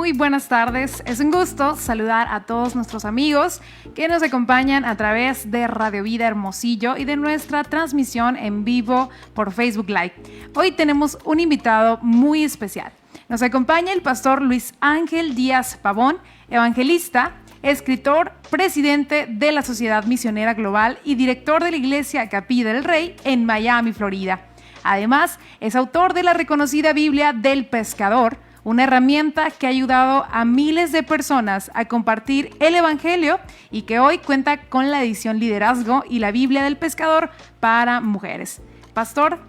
Muy buenas tardes. Es un gusto saludar a todos nuestros amigos que nos acompañan a través de Radio Vida Hermosillo y de nuestra transmisión en vivo por Facebook Live. Hoy tenemos un invitado muy especial. Nos acompaña el pastor Luis Ángel Díaz Pavón, evangelista, escritor, presidente de la Sociedad Misionera Global y director de la Iglesia Capilla del Rey en Miami, Florida. Además, es autor de la reconocida Biblia del Pescador, una herramienta que ha ayudado a miles de personas a compartir el Evangelio y que hoy cuenta con la edición Liderazgo y la Biblia del Pescador para mujeres. Pastor,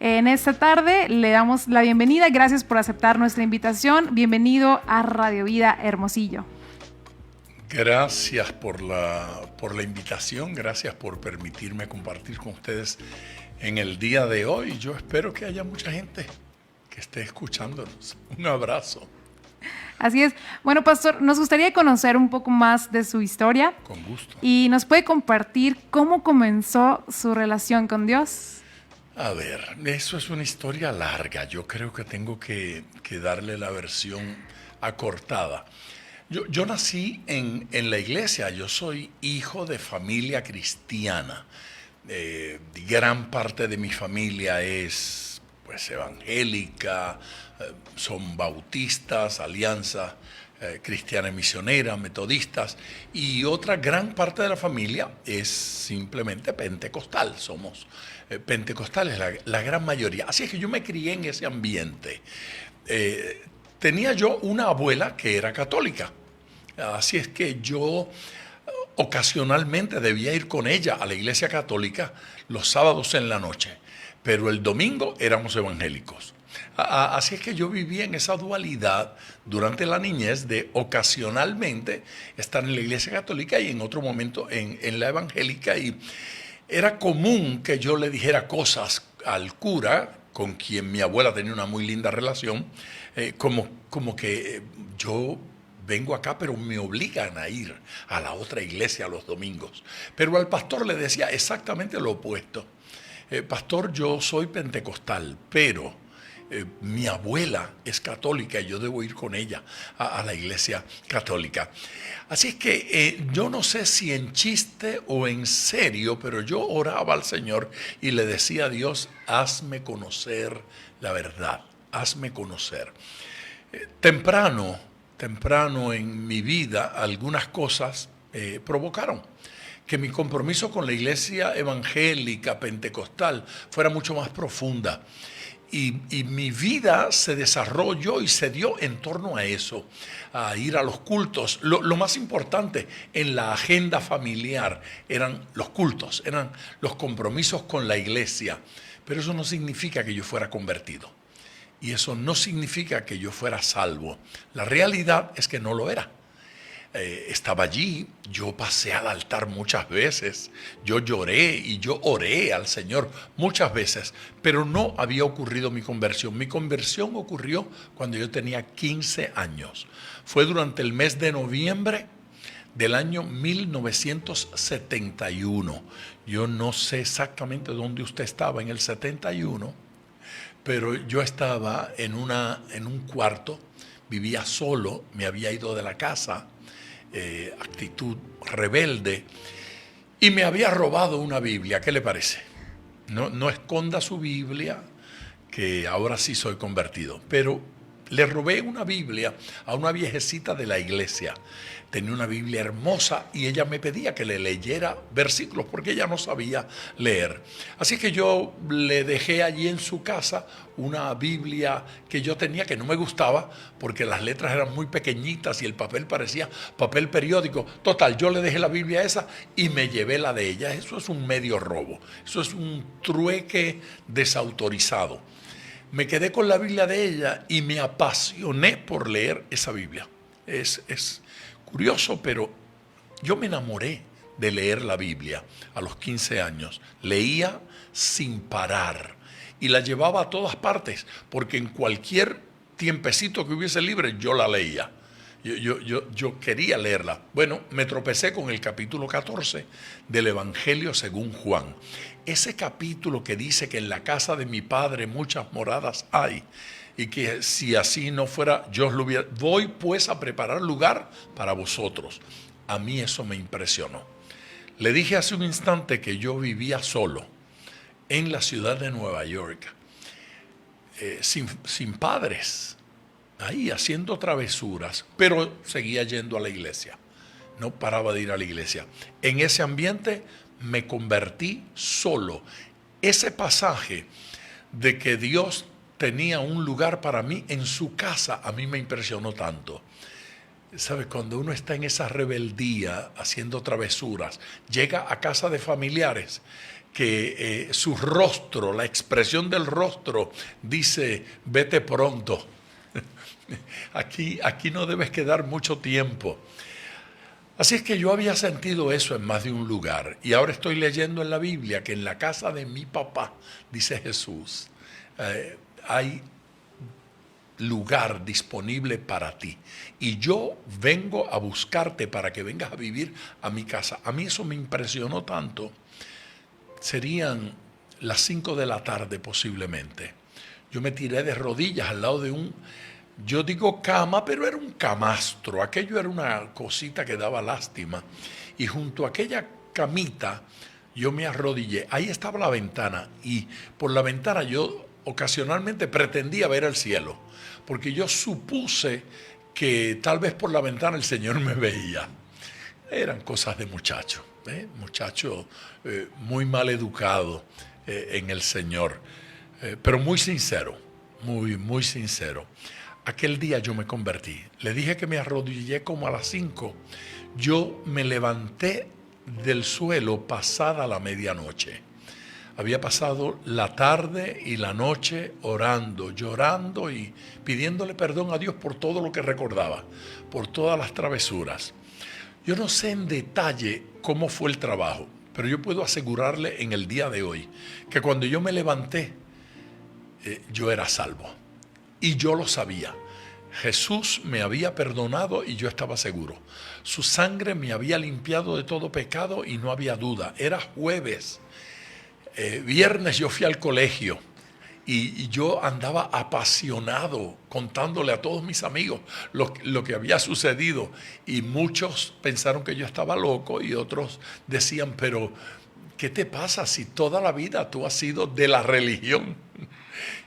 en esta tarde le damos la bienvenida. Gracias por aceptar nuestra invitación. Bienvenido a Radio Vida Hermosillo. Gracias por la invitación, gracias por permitirme compartir con ustedes en el día de hoy. Yo espero que haya mucha gente que esté escuchándonos. Un abrazo. Así es. Bueno, pastor, nos gustaría conocer un poco más de su historia. Con gusto. ¿Y nos puede compartir cómo comenzó su relación con Dios? A ver, eso es una historia larga. Yo creo que tengo que darle la versión acortada. Yo nací en la iglesia, yo soy hijo de familia cristiana. Gran parte de mi familia es pues evangélica, son bautistas, alianza cristiana y misionera, metodistas, y otra gran parte de la familia es simplemente pentecostal, somos pentecostales la gran mayoría. Así es que yo me crié en ese ambiente. Tenía yo una abuela que era católica, así es que yo ocasionalmente debía ir con ella a la iglesia católica los sábados en la noche, pero el domingo éramos evangélicos. Así es que yo vivía en esa dualidad durante la niñez de ocasionalmente estar en la iglesia católica y en otro momento en la evangélica, y era común que yo le dijera cosas al cura, con quien mi abuela tenía una muy linda relación, como que yo vengo acá, pero me obligan a ir a la otra iglesia los domingos. Pero al pastor le decía exactamente lo opuesto. Pastor, yo soy pentecostal, pero mi abuela es católica y yo debo ir con ella a la iglesia católica. Así es que yo no sé si en chiste o en serio, pero yo oraba al Señor y le decía a Dios, hazme conocer la verdad, hazme conocer. Temprano en mi vida, algunas cosas provocaron que mi compromiso con la iglesia evangélica pentecostal fuera mucho más profunda. Y mi vida se desarrolló y se dio en torno a eso, a ir a los cultos. Lo más importante en la agenda familiar eran los cultos, eran los compromisos con la iglesia. Pero eso no significa que yo fuera convertido. Y eso no significa que yo fuera salvo. La realidad es que no lo era. Estaba allí, yo pasé al altar muchas veces, yo lloré y yo oré al Señor muchas veces, pero no había ocurrido mi conversión. Mi conversión ocurrió cuando yo tenía 15 años. Fue durante el mes de noviembre del año 1971. Yo no sé exactamente dónde usted estaba en el 71, pero yo estaba en un cuarto, vivía solo, me había ido de la casa, actitud rebelde, y me había robado una Biblia. ¿Qué le parece? No esconda su Biblia, que ahora sí soy convertido, pero le robé una Biblia a una viejecita de la iglesia. Tenía una Biblia hermosa y ella me pedía que le leyera versículos porque ella no sabía leer. Así que yo le dejé allí en su casa una Biblia que yo tenía, que no me gustaba porque las letras eran muy pequeñitas y el papel parecía papel periódico. Total, yo le dejé la Biblia esa y me llevé la de ella. Eso es un medio robo, eso es un trueque desautorizado. Me quedé con la Biblia de ella y me apasioné por leer esa Biblia. Es curioso, pero yo me enamoré de leer la Biblia a los 15 años. Leía sin parar y la llevaba a todas partes, porque en cualquier tiempecito que hubiese libre yo la leía. Yo quería leerla. Bueno, me tropecé con el capítulo 14 del Evangelio según Juan. Ese capítulo que dice que en la casa de mi padre muchas moradas hay. y que si así no fuera, yo os lo hubiera... Voy pues a preparar lugar para vosotros. A mí eso me impresionó. Le dije hace un instante que yo vivía solo en la ciudad de Nueva York, sin padres, ahí haciendo travesuras, pero seguía yendo a la iglesia. No paraba de ir a la iglesia. En ese ambiente me convertí solo. Ese pasaje de que Dios tenía un lugar para mí en su casa, a mí me impresionó tanto. ¿Sabes? Cuando uno está en esa rebeldía, haciendo travesuras, llega a casa de familiares que su rostro, la expresión del rostro dice, vete pronto. Aquí no debes quedar mucho tiempo. Así es que yo había sentido eso en más de un lugar. Y ahora estoy leyendo en la Biblia que en la casa de mi papá, dice Jesús, hay lugar disponible para ti. Y yo vengo a buscarte para que vengas a vivir a mi casa. A mí eso me impresionó tanto. Serían las 5 de la tarde posiblemente. Yo me tiré de rodillas al lado de un... Yo digo cama, pero era un camastro. Aquello era una cosita que daba lástima. Y junto a aquella camita yo me arrodillé. Ahí estaba la ventana. Y por la ventana yo ocasionalmente pretendía ver el cielo. Porque yo supuse que tal vez por la ventana el Señor me veía. Eran cosas de muchacho. Muchacho muy mal educado en el Señor. Pero muy sincero. Muy sincero. Aquel día yo me convertí. Le dije que me arrodillé como a las 5. Yo me levanté del suelo pasada la medianoche. Había pasado la tarde y la noche orando, llorando y pidiéndole perdón a Dios por todo lo que recordaba, por todas las travesuras. Yo no sé en detalle cómo fue el trabajo, pero yo puedo asegurarle en el día de hoy que cuando yo me levanté, yo era salvo. Y yo lo sabía. Jesús me había perdonado y yo estaba seguro. Su sangre me había limpiado de todo pecado y no había duda. Era jueves. Viernes yo fui al colegio y yo andaba apasionado contándole a todos mis amigos lo que había sucedido. Y muchos pensaron que yo estaba loco y otros decían, pero ¿qué te pasa si toda la vida tú has sido de la religión?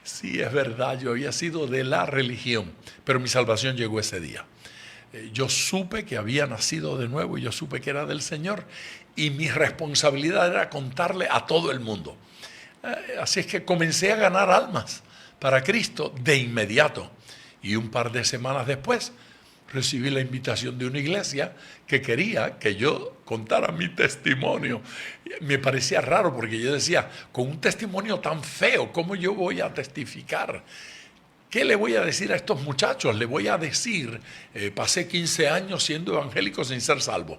Sí, es verdad, yo había sido de la religión, pero mi salvación llegó ese día. Yo supe que había nacido de nuevo y yo supe que era del Señor y mi responsabilidad era contarle a todo el mundo. Así es que comencé a ganar almas para Cristo de inmediato y un par de semanas después recibí la invitación de una iglesia que quería que yo contara mi testimonio. Me parecía raro porque yo decía, con un testimonio tan feo, ¿cómo yo voy a testificar? ¿Qué le voy a decir a estos muchachos? Le voy a decir, pasé 15 años siendo evangélico sin ser salvo.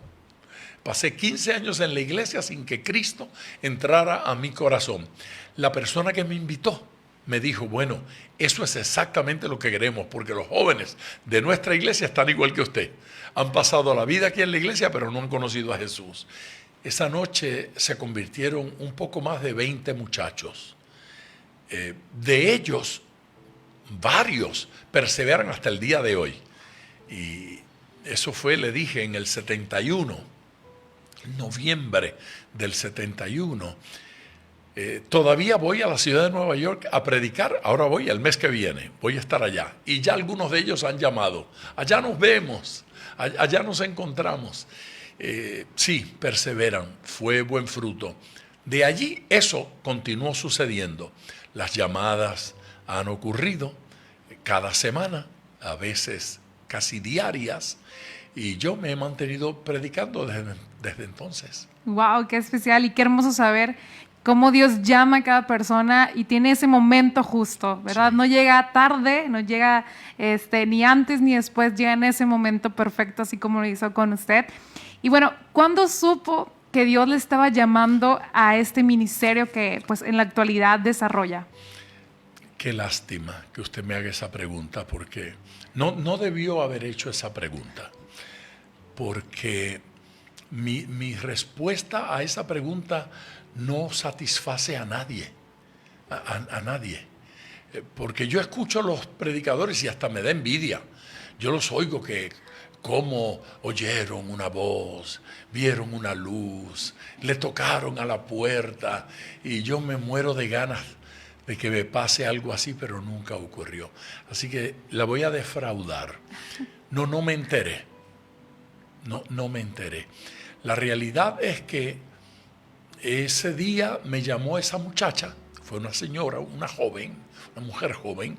Pasé 15 años en la iglesia sin que Cristo entrara a mi corazón. La persona que me invitó me dijo, bueno, eso es exactamente lo que queremos, porque los jóvenes de nuestra iglesia están igual que usted. Han pasado la vida aquí en la iglesia, pero no han conocido a Jesús. Esa noche se convirtieron un poco más de 20 muchachos. De ellos, varios perseveran hasta el día de hoy. Y eso fue, le dije, en el 71, noviembre del 71. Todavía voy a la ciudad de Nueva York a predicar. Ahora voy el mes que viene, voy a estar allá. Y ya algunos de ellos han llamado. Allá nos vemos, allá nos encontramos. Sí, perseveran, fue buen fruto. De allí eso continuó sucediendo. Las llamadas han ocurrido cada semana, a veces casi diarias, y yo me he mantenido predicando desde entonces. ¡Wow! ¡Qué especial! Y qué hermoso saber cómo Dios llama a cada persona y tiene ese momento justo, ¿verdad? Sí. No llega tarde, no llega ni antes ni después, llega en ese momento perfecto, así como lo hizo con usted. Y bueno, ¿cuándo supo que Dios le estaba llamando a este ministerio que pues en la actualidad desarrolla? Qué lástima que usted me haga esa pregunta, porque no debió haber hecho esa pregunta, porque mi respuesta a esa pregunta no satisface a nadie, a nadie. Porque yo escucho a los predicadores y hasta me da envidia. Yo los oigo que cómo oyeron una voz, vieron una luz, le tocaron a la puerta y yo me muero de ganas de que me pase algo así, pero nunca ocurrió. Así que la voy a defraudar. No me enteré. No me enteré. La realidad es que ese día me llamó esa muchacha, fue una señora, una joven, una mujer joven.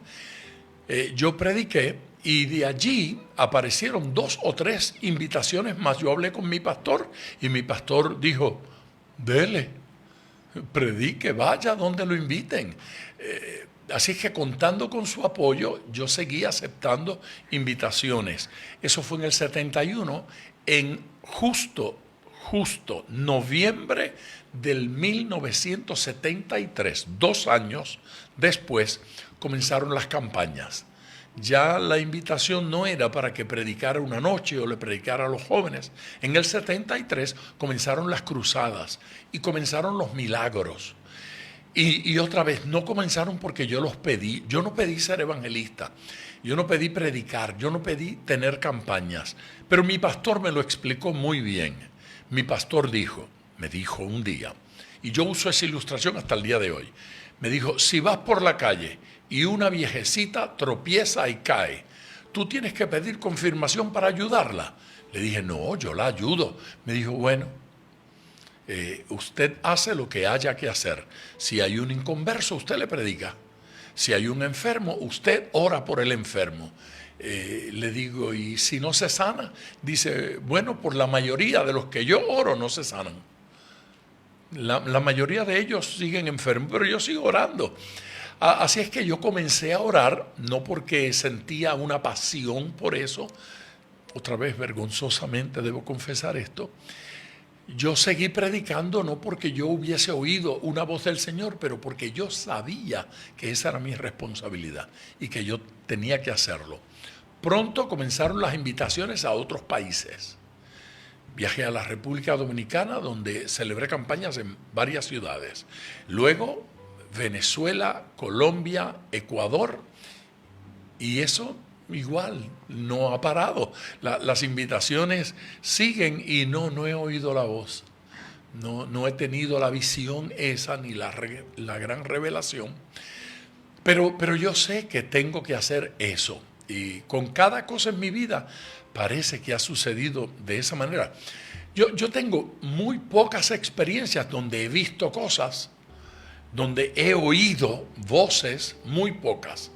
Yo prediqué y de allí aparecieron 2 o 3 invitaciones más. Yo hablé con mi pastor y mi pastor dijo, dele, predique, vaya donde lo inviten. Así que contando con su apoyo, yo seguí aceptando invitaciones. Eso fue en el 71, en justo noviembre del 1973, 2 años después, comenzaron las campañas. Ya la invitación no era para que predicara una noche o le predicara a los jóvenes. En el 73 comenzaron las cruzadas y comenzaron los milagros. Y otra vez, no comenzaron porque yo los pedí. Yo no pedí ser evangelista, yo no pedí predicar, yo no pedí tener campañas. Pero mi pastor me lo explicó muy bien. Mi pastor me dijo un día, y yo uso esa ilustración hasta el día de hoy. Me dijo, si vas por la calle y una viejecita tropieza y cae, ¿tú tienes que pedir confirmación para ayudarla? Le dije, no, yo la ayudo. Me dijo, bueno, usted hace lo que haya que hacer. Si hay un inconverso, usted le predica. Si hay un enfermo, usted ora por el enfermo. Le digo, ¿y si no se sana? Dice, bueno, por la mayoría de los que yo oro no se sanan. La mayoría de ellos siguen enfermos, pero yo sigo orando. Así es que yo comencé a orar, no porque sentía una pasión por eso, otra vez vergonzosamente debo confesar esto. Yo seguí predicando no porque yo hubiese oído una voz del Señor, pero porque yo sabía que esa era mi responsabilidad y que yo tenía que hacerlo. Pronto comenzaron las invitaciones a otros países. Viajé a la República Dominicana, donde celebré campañas en varias ciudades. Luego, Venezuela, Colombia, Ecuador, y eso igual no ha parado. Las invitaciones siguen y no he oído la voz. No he tenido la visión esa ni la gran revelación. Pero yo sé que tengo que hacer eso. Y con cada cosa en mi vida parece que ha sucedido de esa manera. Yo tengo muy pocas experiencias donde he visto cosas, donde he oído voces, muy pocas.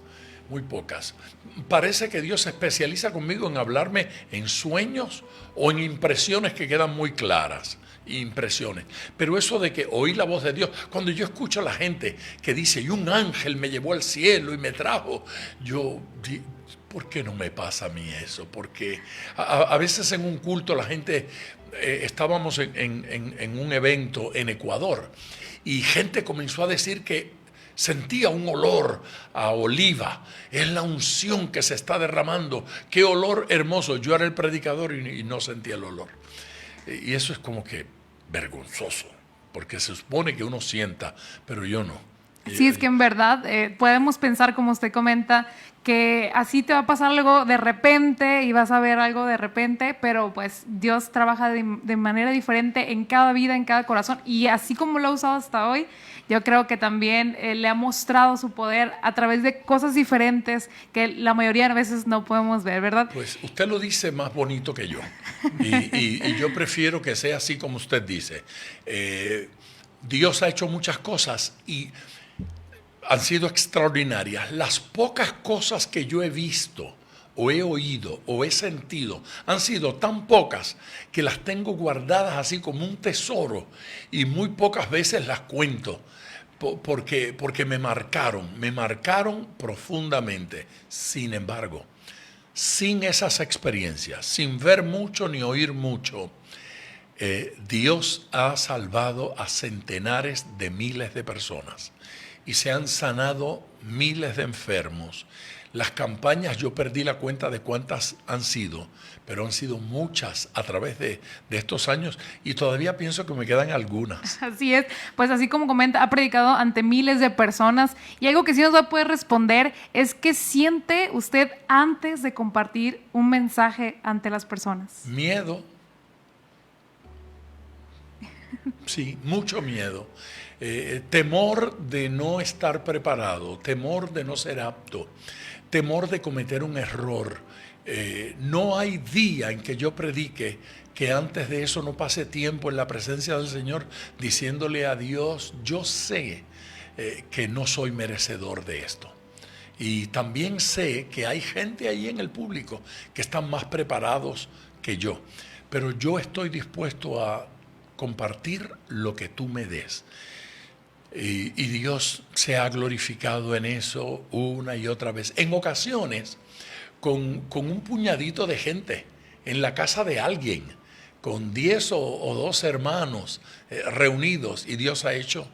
Parece que Dios se especializa conmigo en hablarme en sueños o en impresiones que quedan muy claras. Impresiones. Pero eso de que oí la voz de Dios, cuando yo escucho a la gente que dice, y un ángel me llevó al cielo y me trajo, ¿por qué no me pasa a mí eso? Porque a veces en un culto la gente, estábamos en un evento en Ecuador y gente comenzó a decir que sentía un olor a oliva. Es la unción que se está derramando. Qué olor hermoso. Yo era el predicador y no sentía el olor. Y eso es como que vergonzoso, porque se supone que uno sienta, pero yo no. Sí, es que en verdad podemos pensar, como usted comenta, que así te va a pasar algo de repente y vas a ver algo de repente, pero pues Dios trabaja de manera diferente en cada vida, en cada corazón, y así como lo ha usado hasta hoy, yo creo que también le ha mostrado su poder a través de cosas diferentes que la mayoría de veces no podemos ver, ¿verdad? Pues usted lo dice más bonito que yo, y yo prefiero que sea así como usted dice. Dios ha hecho muchas cosas y han sido extraordinarias. Las pocas cosas que yo he visto o he oído o he sentido han sido tan pocas que las tengo guardadas así como un tesoro y muy pocas veces las cuento porque me marcaron profundamente. Sin embargo, sin esas experiencias, sin ver mucho ni oír mucho, Dios ha salvado a centenares de miles de personas y se han sanado miles de enfermos. Las campañas, yo perdí la cuenta de cuántas han sido, pero han sido muchas a través de estos años y todavía pienso que me quedan algunas. Así es, pues así como comenta, ha predicado ante miles de personas y algo que sí nos va a poder responder es qué siente usted antes de compartir un mensaje ante las personas. Miedo. Sí, mucho miedo. Temor de no estar preparado, temor de no ser apto, temor de cometer un error. No hay día en que yo predique que antes de eso no pase tiempo en la presencia del Señor diciéndole a Dios, yo sé que no soy merecedor de esto. Y también sé que hay gente ahí en el público que están más preparados que yo. Pero yo estoy dispuesto a compartir lo que tú me des. Y Dios se ha glorificado en eso una y otra vez. En ocasiones, con un puñadito de gente, en la casa de alguien, con 10 o 12 hermanos reunidos, y Dios ha hecho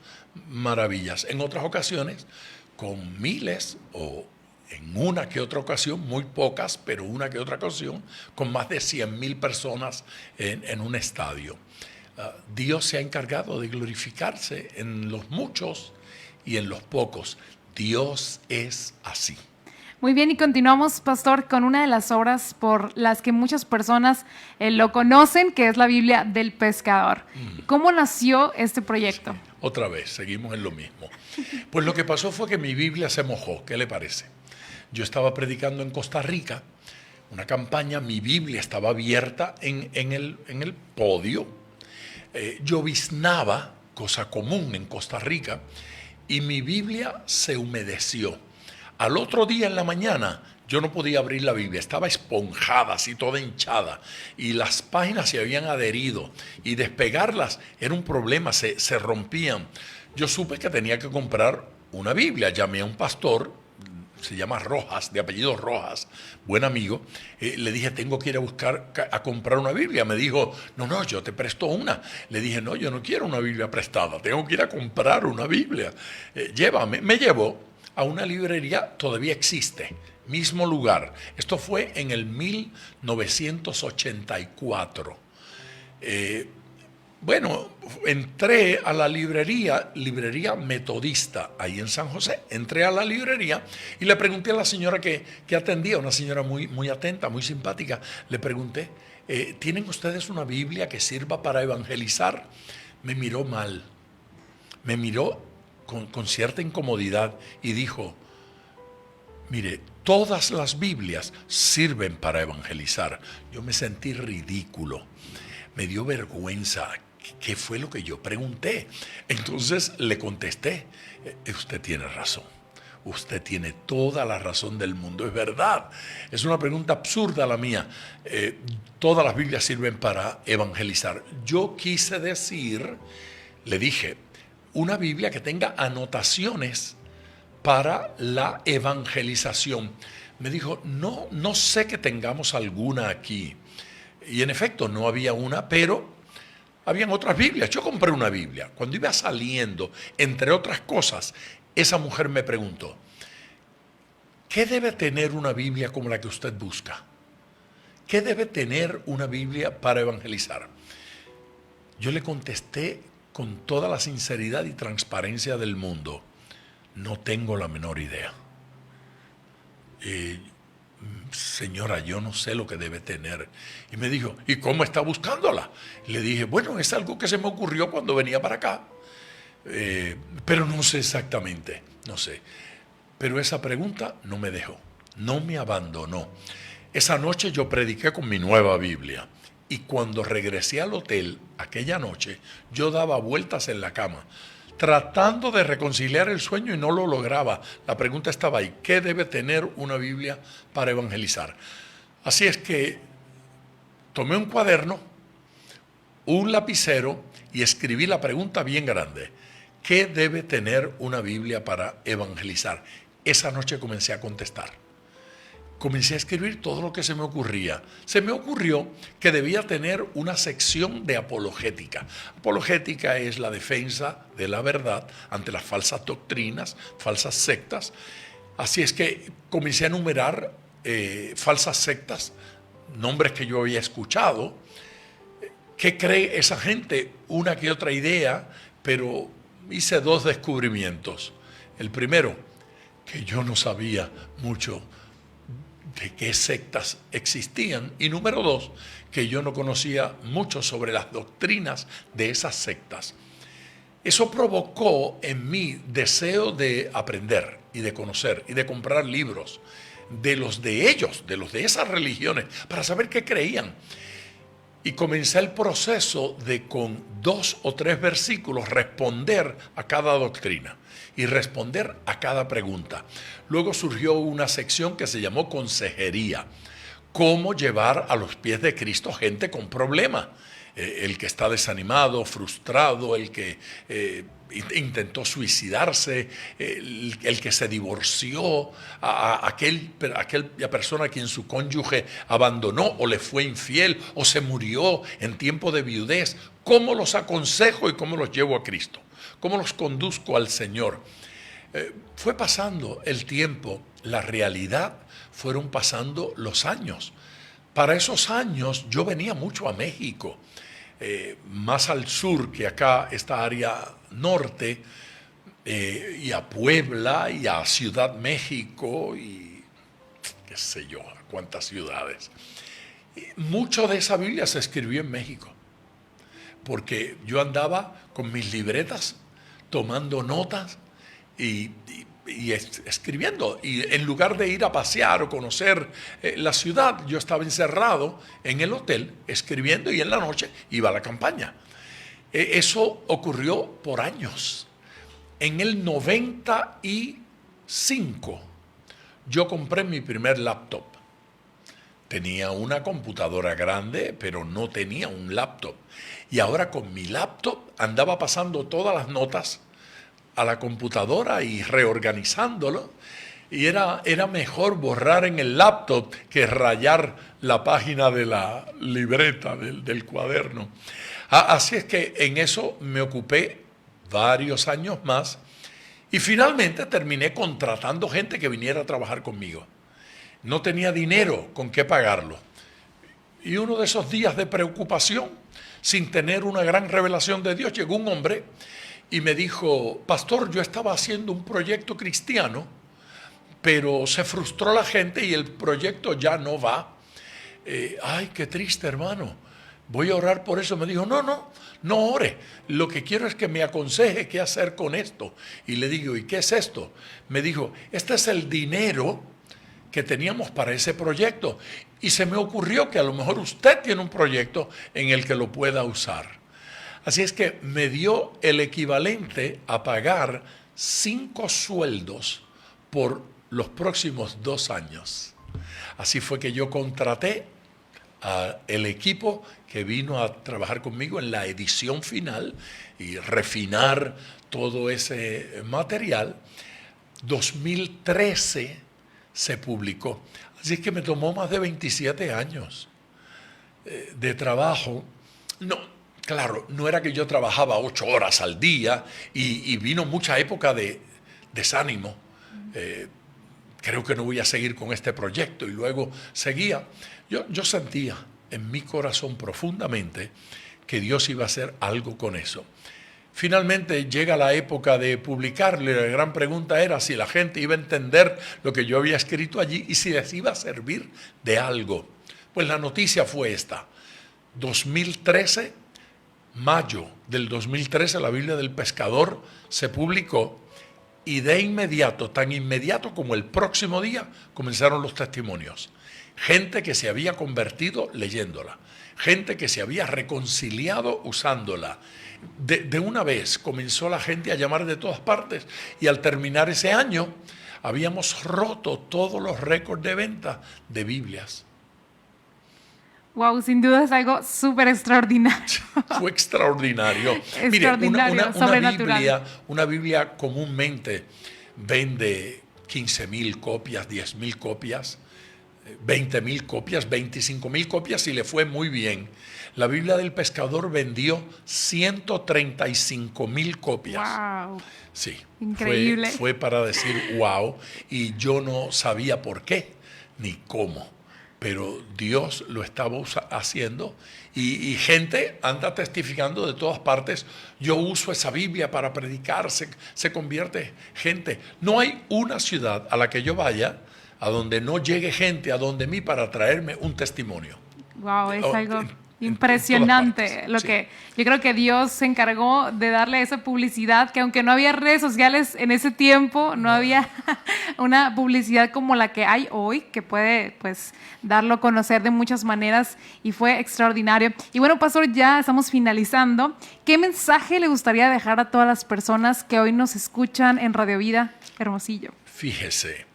maravillas. En otras ocasiones, con miles o en una que otra ocasión, muy pocas, pero una que otra ocasión, con más de 100,000 personas en un estadio. Dios se ha encargado de glorificarse en los muchos y en los pocos. Dios es así. Muy bien, y continuamos, pastor, con una de las obras por las que muchas personas lo conocen, que es la Biblia del Pescador. ¿Cómo nació este proyecto? Sí, otra vez, seguimos en lo mismo. Pues lo que pasó fue que mi Biblia se mojó. ¿Qué le parece? Yo estaba predicando en Costa Rica, una campaña, mi Biblia estaba abierta en el podio. Lloviznaba, cosa común en Costa Rica, y mi Biblia se humedeció. Al otro día en la mañana yo no podía abrir la Biblia, estaba esponjada, así toda hinchada, y las páginas se habían adherido, y despegarlas era un problema, se rompían. Yo supe que tenía que comprar una Biblia, llamé a un pastor, se llama Rojas, de apellido Rojas, buen amigo. Le dije, tengo que ir a comprar una Biblia. Me dijo, no, yo te presto una. Le dije, no, yo no quiero una Biblia prestada, tengo que ir a comprar una Biblia. Llévame. Me llevó a una librería, todavía existe, mismo lugar. Esto fue en el 1984. Bueno, entré a la librería metodista, ahí en San José. Entré a la librería y le pregunté a la señora que atendía, una señora muy, muy atenta, muy simpática. Le pregunté, ¿tienen ustedes una Biblia que sirva para evangelizar? Me miró mal, me miró con cierta incomodidad y dijo, mire, todas las Biblias sirven para evangelizar. Yo me sentí ridículo, me dio vergüenza. ¿Qué fue lo que yo pregunté? Entonces le contesté, usted tiene razón, usted tiene toda la razón del mundo, es verdad. Es una pregunta absurda la mía. Todas las Biblias sirven para evangelizar. Yo quise decir, le dije, una Biblia que tenga anotaciones para la evangelización. Me dijo, no sé que tengamos alguna aquí. Y en efecto no había una, pero habían otras Biblias. Yo compré una Biblia. Cuando iba saliendo, entre otras cosas, esa mujer me preguntó, ¿qué debe tener una Biblia como la que usted busca? ¿Qué debe tener una Biblia para evangelizar? Yo le contesté con toda la sinceridad y transparencia del mundo, no tengo la menor idea. Señora, yo no sé lo que debe tener. Y me dijo, ¿y cómo está buscándola? Le dije, bueno, es algo que se me ocurrió cuando venía para acá, pero no sé exactamente, no sé. Pero esa pregunta no me dejó, no me abandonó. Esa noche yo prediqué con mi nueva Biblia y cuando regresé al hotel aquella noche, yo daba vueltas en la cama, tratando de reconciliar el sueño y no lo lograba. La pregunta estaba ahí, ¿qué debe tener una Biblia para evangelizar? Así es que tomé un cuaderno, un lapicero y escribí la pregunta bien grande. ¿Qué debe tener una Biblia para evangelizar? Esa noche comencé a contestar. Comencé a escribir todo lo que se me ocurría. Se me ocurrió que debía tener una sección de apologética. Apologética es la defensa de la verdad ante las falsas doctrinas, falsas sectas. Así es que comencé a enumerar falsas sectas, nombres que yo había escuchado. ¿Qué cree esa gente? Una que otra idea, pero hice 2 descubrimientos. El primero, que yo no sabía mucho de qué sectas existían. Y número 2, que yo no conocía mucho sobre las doctrinas de esas sectas. Eso provocó en mí deseo de aprender y de conocer y de comprar libros de los de ellos, de los de esas religiones, para saber qué creían. Y comencé el proceso de con 2 o 3 versículos responder a cada doctrina y responder a cada pregunta. Luego surgió una sección que se llamó consejería. Cómo llevar a los pies de Cristo gente con problemas. El que está desanimado, frustrado, el que intentó suicidarse, el que se divorció, aquella persona a quien su cónyuge abandonó o le fue infiel o se murió en tiempo de viudez. ¿Cómo los aconsejo y cómo los llevo a Cristo? ¿Cómo los conduzco al Señor? Fue pasando el tiempo, la realidad, fueron pasando los años. Para esos años yo venía mucho a México, más al sur que acá, esta área norte, y a Puebla y a Ciudad México y qué sé yo, a cuántas ciudades. Mucho de esa Biblia se escribió en México, porque yo andaba con mis libretas tomando notas y escribiendo, y en lugar de ir a pasear o conocer la ciudad, yo estaba encerrado en el hotel escribiendo y en la noche iba a la campaña. Eso ocurrió por años. En el 95 yo compré mi primer laptop. Tenía una computadora grande, pero no tenía un laptop. Y ahora con mi laptop andaba pasando todas las notas a la computadora y reorganizándolo. Y era mejor borrar en el laptop que rayar la página de la libreta, del cuaderno. Así es que en eso me ocupé varios años más y finalmente terminé contratando gente que viniera a trabajar conmigo. No tenía dinero con qué pagarlo. Y uno de esos días de preocupación, sin tener una gran revelación de Dios, llegó un hombre y me dijo: pastor, yo estaba haciendo un proyecto cristiano, pero se frustró la gente y el proyecto ya no va. Ay, qué triste, hermano. Voy a orar por eso. Me dijo: no ore. Lo que quiero es que me aconseje qué hacer con esto. Y le digo: ¿y qué es esto? Me dijo: este es el dinero que teníamos para ese proyecto. Y se me ocurrió que a lo mejor usted tiene un proyecto en el que lo pueda usar. Así es que me dio el equivalente a pagar 5 sueldos por los próximos 2 años. Así fue que yo contraté al equipo que vino a trabajar conmigo en la edición final y refinar todo ese material. 2013 se publicó. Así es que me tomó más de 27 años de trabajo. No, claro, no era que yo trabajaba 8 horas al día y vino mucha época de desánimo. Creo que no voy a seguir con este proyecto, y luego seguía. Yo sentía en mi corazón profundamente que Dios iba a hacer algo con eso. Finalmente llega la época de publicarlo y la gran pregunta era si la gente iba a entender lo que yo había escrito allí y si les iba a servir de algo. Pues la noticia fue esta: 2013, mayo del 2013, la Biblia del Pescador se publicó. Y de inmediato, tan inmediato como el próximo día, comenzaron los testimonios. Gente que se había convertido leyéndola, gente que se había reconciliado usándola. De una vez comenzó la gente a llamar de todas partes, y al terminar ese año habíamos roto todos los récords de venta de Biblias. Wow, sin duda es algo súper extraordinario. Fue extraordinario. Extraordinario, Mire, sobrenatural. una Biblia comúnmente vende 15,000 copias, 10,000 copias. 20,000 copias, 25,000 copias y le fue muy bien. La Biblia del Pescador vendió 135,000 copias. ¡Wow! Sí, Increíble. fue para decir wow, y yo no sabía por qué ni cómo, pero Dios lo estaba haciendo y gente anda testificando de todas partes. Yo uso esa Biblia para predicar, se convierte gente. No hay una ciudad a la que yo vaya a donde no llegue gente a donde mí para traerme un testimonio. Wow, es algo En impresionante. todas partes, sí. Yo creo que Dios se encargó de darle esa publicidad, que aunque no había redes sociales en ese tiempo, no había una publicidad como la que hay hoy, que puede pues darlo a conocer de muchas maneras, y fue extraordinario. Y bueno, pastor, ya estamos finalizando. ¿Qué mensaje le gustaría dejar a todas las personas que hoy nos escuchan en Radio Vida Hermosillo? Fíjese,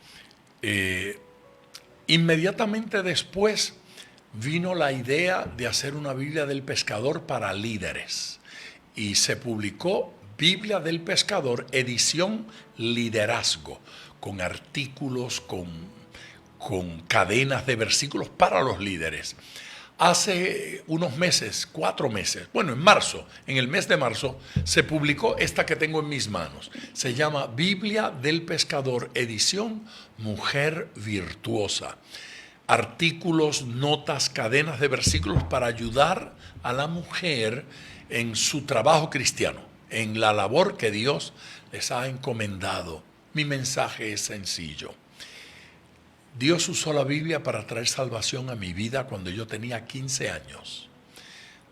inmediatamente después vino la idea de hacer una Biblia del Pescador para líderes y se publicó Biblia del Pescador, edición liderazgo, con artículos, con cadenas de versículos para los líderes. Hace unos meses, 4 meses, bueno, en el mes de marzo, se publicó esta que tengo en mis manos. Se llama Biblia del Pescador, edición Mujer Virtuosa. Artículos, notas, cadenas de versículos para ayudar a la mujer en su trabajo cristiano, en la labor que Dios les ha encomendado. Mi mensaje es sencillo. Dios usó la Biblia para traer salvación a mi vida cuando yo tenía 15 años.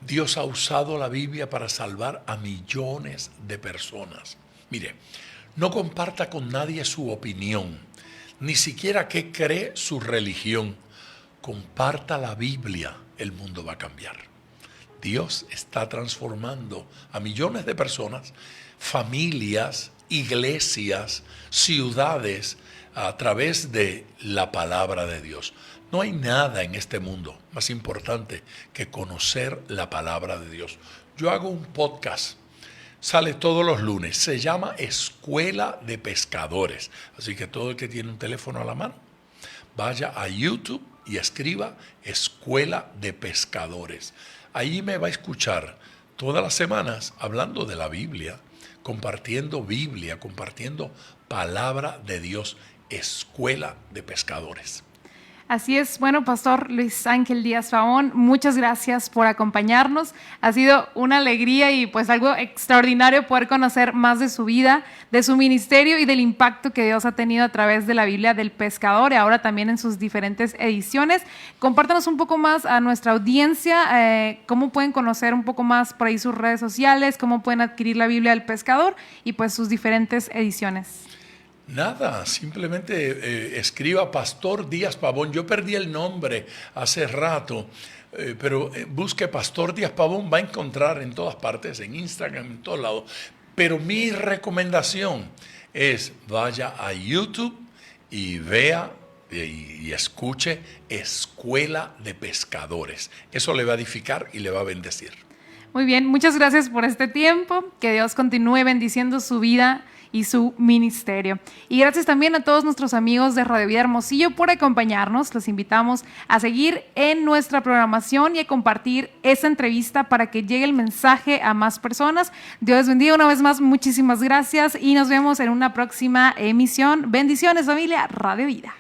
Dios ha usado la Biblia para salvar a millones de personas. Mire, no comparta con nadie su opinión, ni siquiera qué cree su religión. Comparta la Biblia, el mundo va a cambiar. Dios está transformando a millones de personas, familias, iglesias, ciudades, a través de la palabra de Dios. No hay nada en este mundo más importante que conocer la palabra de Dios. Yo hago un podcast, sale todos los lunes, se llama Escuela de Pescadores. Así que todo el que tiene un teléfono a la mano, vaya a YouTube y escriba Escuela de Pescadores. Ahí me va a escuchar todas las semanas hablando de la Biblia, compartiendo palabra de Dios. Escuela de Pescadores. Así es. Bueno, Pastor Luis Ángel Díaz Pavón, muchas gracias por acompañarnos. Ha sido una alegría y pues algo extraordinario poder conocer más de su vida, de su ministerio y del impacto que Dios ha tenido a través de la Biblia del Pescador y ahora también en sus diferentes ediciones. Compártanos un poco más a nuestra audiencia, cómo pueden conocer un poco más por ahí sus redes sociales, cómo pueden adquirir la Biblia del Pescador y pues sus diferentes ediciones. Nada, simplemente escriba Pastor Díaz Pavón. Yo perdí el nombre hace rato, pero busque Pastor Díaz Pavón, va a encontrar en todas partes, en Instagram, en todos lados. Pero mi recomendación es vaya a YouTube y vea y escuche Escuela de Pescadores. Eso le va a edificar y le va a bendecir. Muy bien, muchas gracias por este tiempo. Que Dios continúe bendiciendo su vida y su ministerio. Y gracias también a todos nuestros amigos de Radio Vida Hermosillo por acompañarnos. Los invitamos a seguir en nuestra programación y a compartir esta entrevista para que llegue el mensaje a más personas. Dios les bendiga una vez más. Muchísimas gracias y nos vemos en una próxima emisión. Bendiciones, familia Radio Vida.